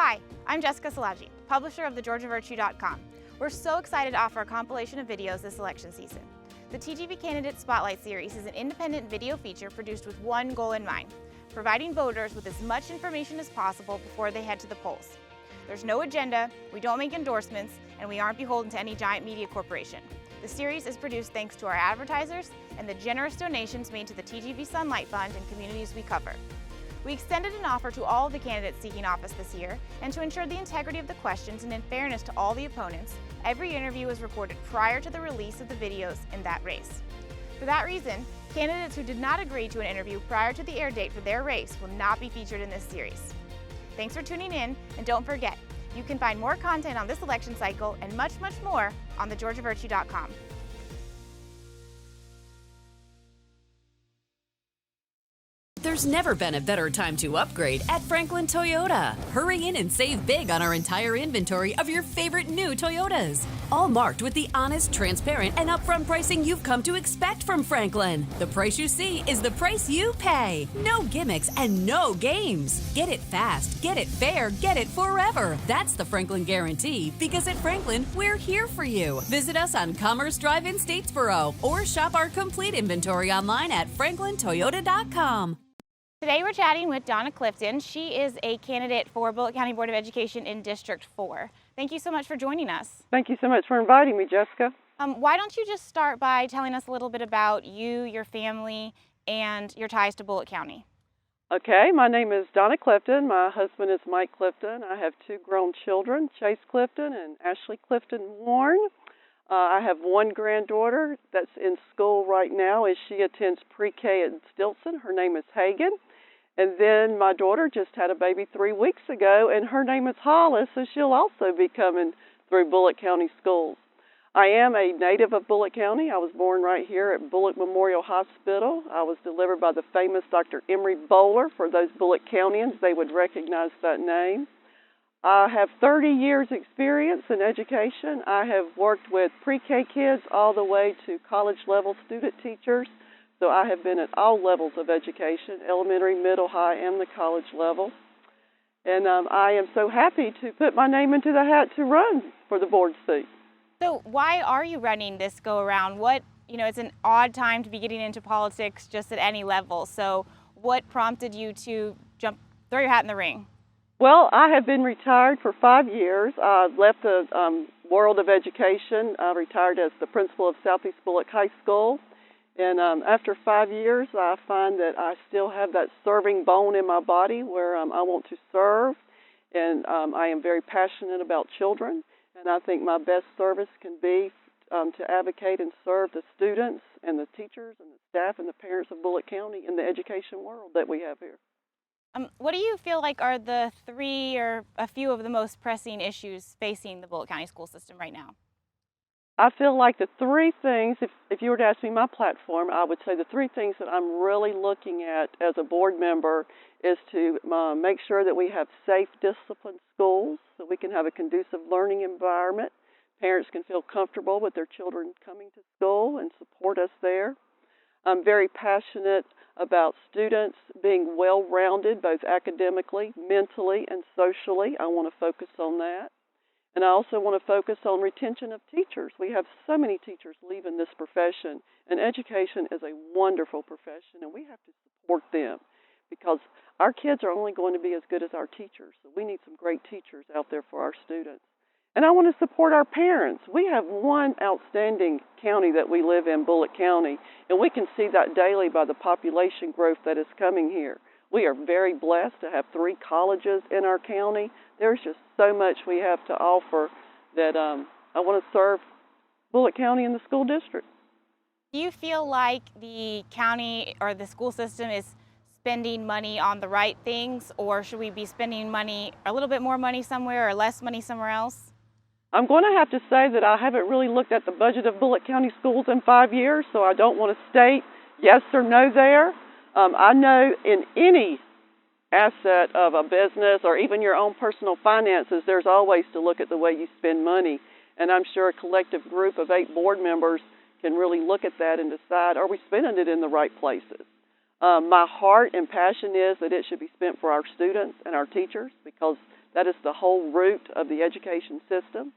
Hi, I'm Jessica Salaji, publisher of thegeorgiavirtue.com. We're so excited to offer a compilation of videos this election season. The TGV Candidate Spotlight Series is an independent video feature produced with one goal in mind: providing voters with as much information as possible before they head to the polls. There's no agenda, we don't make endorsements, and we aren't beholden to any giant media corporation. The series is produced thanks to our advertisers and the generous donations made to the TGV Sunlight Fund and communities we cover. We extended an offer to all of the candidates seeking office this year, and to ensure the integrity of the questions and in fairness to all the opponents, every interview was recorded prior to the release of the videos in that race. For that reason, candidates who did not agree to an interview prior to the air date for their race will not be featured in this series. Thanks for tuning in, and don't forget, you can find more content on this election cycle and much, much more on thegeorgiavirtue.com. There's never been a better time to upgrade at Franklin Toyota. Hurry in and save big on our entire inventory of your favorite new Toyotas. All marked with the honest, transparent, and upfront pricing you've come to expect from Franklin. The price you see is the price you pay. No gimmicks and no games. Get it fast, get it fair, get it forever. That's the Franklin guarantee, because at Franklin, we're here for you. Visit us on Commerce Drive in Statesboro or shop our complete inventory online at franklintoyota.com. Today we're chatting with Donna Clifton. She is a candidate for Bullitt County Board of Education in District 4. Thank you so much for joining us. Thank you so much for inviting me, Jessica. Why don't you just start by telling us a little bit about you, your family, and your ties to Bullitt County? Okay, my name is Donna Clifton. My husband is Mike Clifton. I have two grown children, Chase Clifton and Ashley Clifton Warren. I have one granddaughter that's in school right now, and she attends pre-K at Stilson. Her name is Hagen. And then my daughter just had a baby 3 weeks ago, and her name is Hollis, so she'll also be coming through Bullitt County schools. I am a native of Bullitt County. I was born right here at Bullitt Memorial Hospital. I was delivered by the famous Dr. Emery Bowler. For those Bullitt Countians, they would recognize that name. I have 30 years experience in education. I have worked with pre-K kids all the way to college-level student teachers. So I have been at all levels of education, elementary, middle, high, and the college level. And I am so happy to put my name into the hat to run for the board seat. So why are you running this go-around? It's an odd time to be getting into politics just at any level. So what prompted you to throw your hat in the ring? Well, I have been retired for 5 years. I left the world of education. I retired as the principal of Southeast Bulloch High School. And after 5 years, I find that I still have that serving bone in my body where I want to serve. And I am very passionate about children. And I think my best service can be to advocate and serve the students and the teachers and the staff and the parents of Bullitt County in the education world that we have here. What do you feel like are the three or a few of the most pressing issues facing the Bullitt County school system right now? I feel like the three things, if you were to ask me my platform, I would say the three things that I'm really looking at as a board member is to make sure that we have safe, disciplined schools so we can have a conducive learning environment. Parents can feel comfortable with their children coming to school and support us there. I'm very passionate about students being well-rounded, both academically, mentally, and socially. I want to focus on that. And I also want to focus on retention of teachers. We have so many teachers leaving this profession, and education is a wonderful profession, and we have to support them because our kids are only going to be as good as our teachers. So we need some great teachers out there for our students. And I want to support our parents. We have one outstanding county that we live in, Bullitt County, and we can see that daily by the population growth that is coming here. We are very blessed to have 3 colleges in our county. There's just so much we have to offer that I want to serve Bullitt County and the school district. Do you feel like the county or the school system is spending money on the right things, or should we be spending money, a little bit more money somewhere or less money somewhere else? I'm going to have to say that I haven't really looked at the budget of Bullitt County schools in 5 years, so I don't want to state yes or no there. I know in any asset of a business or even your own personal finances, there's always to look at the way you spend money. And I'm sure a collective group of 8 board members can really look at that and decide, are we spending it in the right places? My heart and passion is that it should be spent for our students and our teachers because That is the whole root of the education system.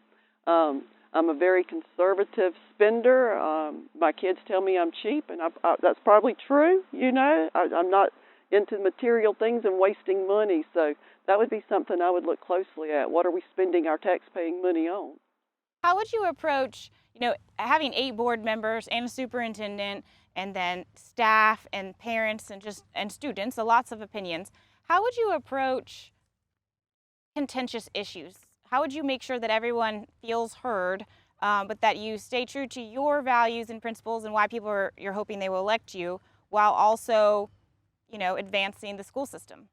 I'm a very conservative spender. My kids tell me I'm cheap, and that's probably true, you know. I'm not into material things and wasting money, so that would be something I would look closely at. What are we spending our tax-paying money on? How would you approach, having 8 board members and a superintendent and then staff and parents and students, so lots of opinions. How would you approach contentious issues? How would you make sure that everyone feels heard, but that you stay true to your values and principles and why you're hoping they will elect you, while also, advancing the school system?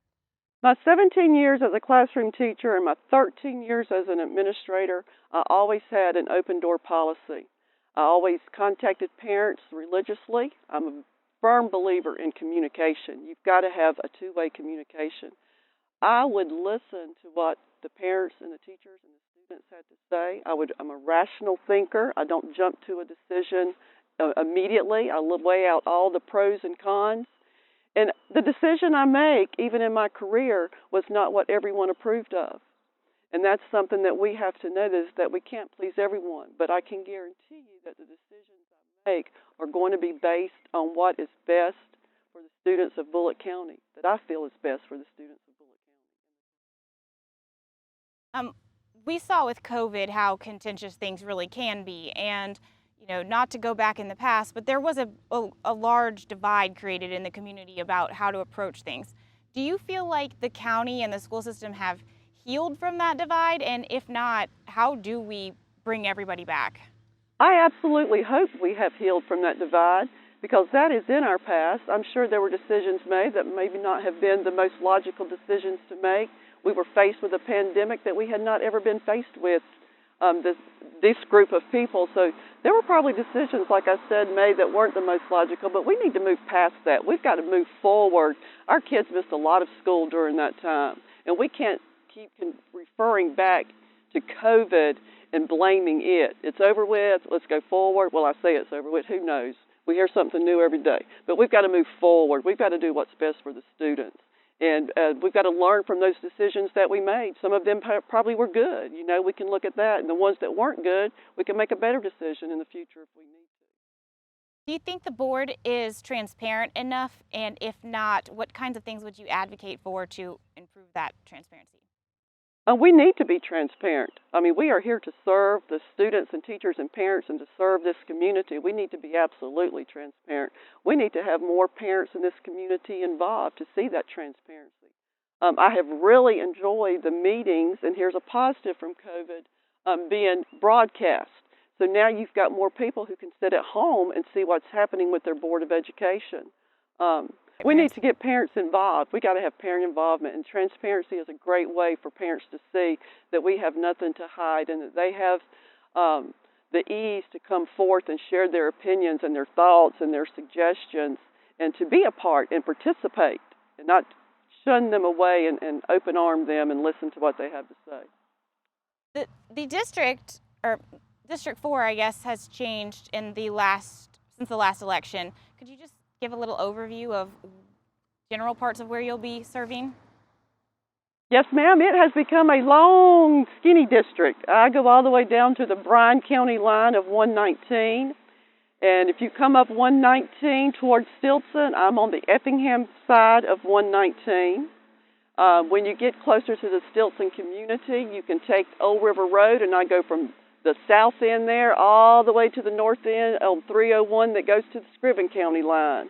My 17 years as a classroom teacher and my 13 years as an administrator, I always had an open door policy. I always contacted parents religiously. I'm a firm believer in communication. You've got to have a two-way communication. I would listen to what the parents and the teachers and the students had to say. I'm a rational thinker. I don't jump to a decision immediately. I weigh out all the pros and cons. And the decision I make, even in my career, was not what everyone approved of. And that's something that we have to know, is that we can't please everyone. But I can guarantee you that the decisions I make are going to be based on what is best for the students of Bullitt County, that I feel is best for the students of Bullitt County. We saw with COVID how contentious things really can be, and not to go back in the past, but there was a large divide created in the community about how to approach things. Do you feel like the county and the school system have healed from that divide? And if not, how do we bring everybody back? I absolutely hope we have healed from that divide, because that is in our past. I'm sure there were decisions made that maybe not have been the most logical decisions to make. We were faced with a pandemic that we had not ever been faced with, this group of people. So there were probably decisions, like I said, made that weren't the most logical, but we need to move past that. We've got to move forward. Our kids missed a lot of school during that time, and we can't keep referring back to COVID and blaming it. It's over with. Let's go forward. Well, I say it's over with. Who knows? We hear something new every day. But we've got to move forward. We've got to do what's best for the students. And we've got to learn from those decisions that we made. Some of them probably were good. We can look at that. And the ones that weren't good, we can make a better decision in the future if we need to. Do you think the board is transparent enough? And if not, what kinds of things would you advocate for to improve that transparency? We need to be transparent. We are here to serve the students and teachers and parents and to serve this community. We need to be absolutely transparent. We need to have more parents in this community involved to see that transparency. I have really enjoyed the meetings, and here's a positive from COVID, being broadcast. So now you've got more people who can sit at home and see what's happening with their Board of Education. We need to get parents involved. We got to have parent involvement, and transparency is a great way for parents to see that we have nothing to hide and that they have the ease to come forth and share their opinions and their thoughts and their suggestions, and to be a part and participate and not shun them away and open arm them and listen to what they have to say. The district, or District 4, I guess, has changed since the last election. Could you just give a little overview of general parts of where you'll be serving? Yes, ma'am. It has become a long, skinny district. I go all the way down to the Bryan County line of 119. And if you come up 119 towards Stilson, I'm on the Effingham side of 119. When you get closer to the Stilson community, you can take Old River Road, and I go from the south end there all the way to the north end on 301 that goes to the Scriven County line.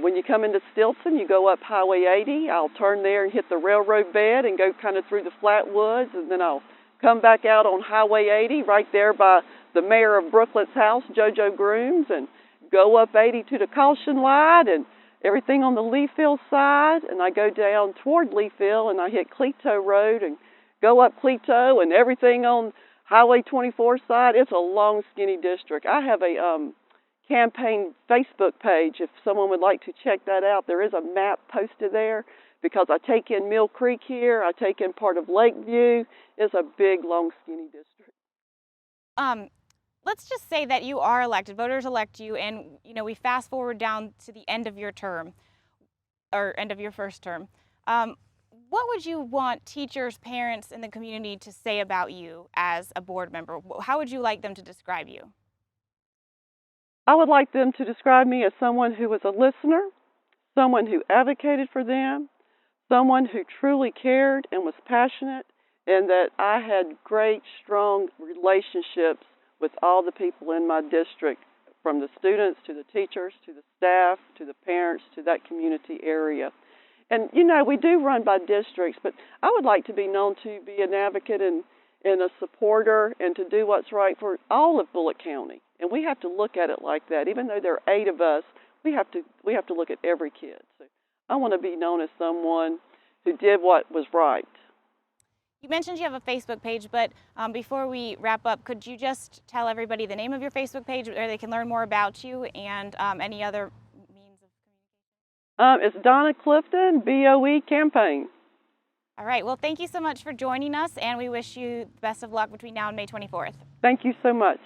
When you come into Stilson, you go up Highway 80. I'll turn there and hit the railroad bed and go kind of through the flat woods, and then I'll come back out on Highway 80 right there by the mayor of Brooklet's house, JoJo Grooms, and go up 80 to the Caution Light and everything on the Leafield side, and I go down toward Leafield and I hit Cleto Road and go up Cleto and everything on Highway 24 side. It's a long, skinny district. I have a campaign Facebook page if someone would like to check that out. There is a map posted there because I take in Mill Creek here. I take in part of Lakeview. It's a big, long, skinny district. Let's just say that you are elected, voters elect you, and we fast forward down to the end of your term, or end of your first term. What would you want teachers, parents, and the community to say about you as a board member? How would you like them to describe you? I would like them to describe me as someone who was a listener, someone who advocated for them, someone who truly cared and was passionate, and that I had great, strong relationships with all the people in my district, from the students to the teachers to the staff to the parents to that community area. And, you know, we do run by districts, but I would like to be known to be an advocate and a supporter and to do what's right for all of Bulloch County. And we have to look at it like that. Even though there are 8 of us, we have to look at every kid. So I want to be known as someone who did what was right. You mentioned you have a Facebook page, but before we wrap up, could you just tell everybody the name of your Facebook page where they can learn more about you and any other means of communication? It's Donna Clifton, BOE campaign. All right. Well, thank you so much for joining us, and we wish you the best of luck between now and May 24th. Thank you so much.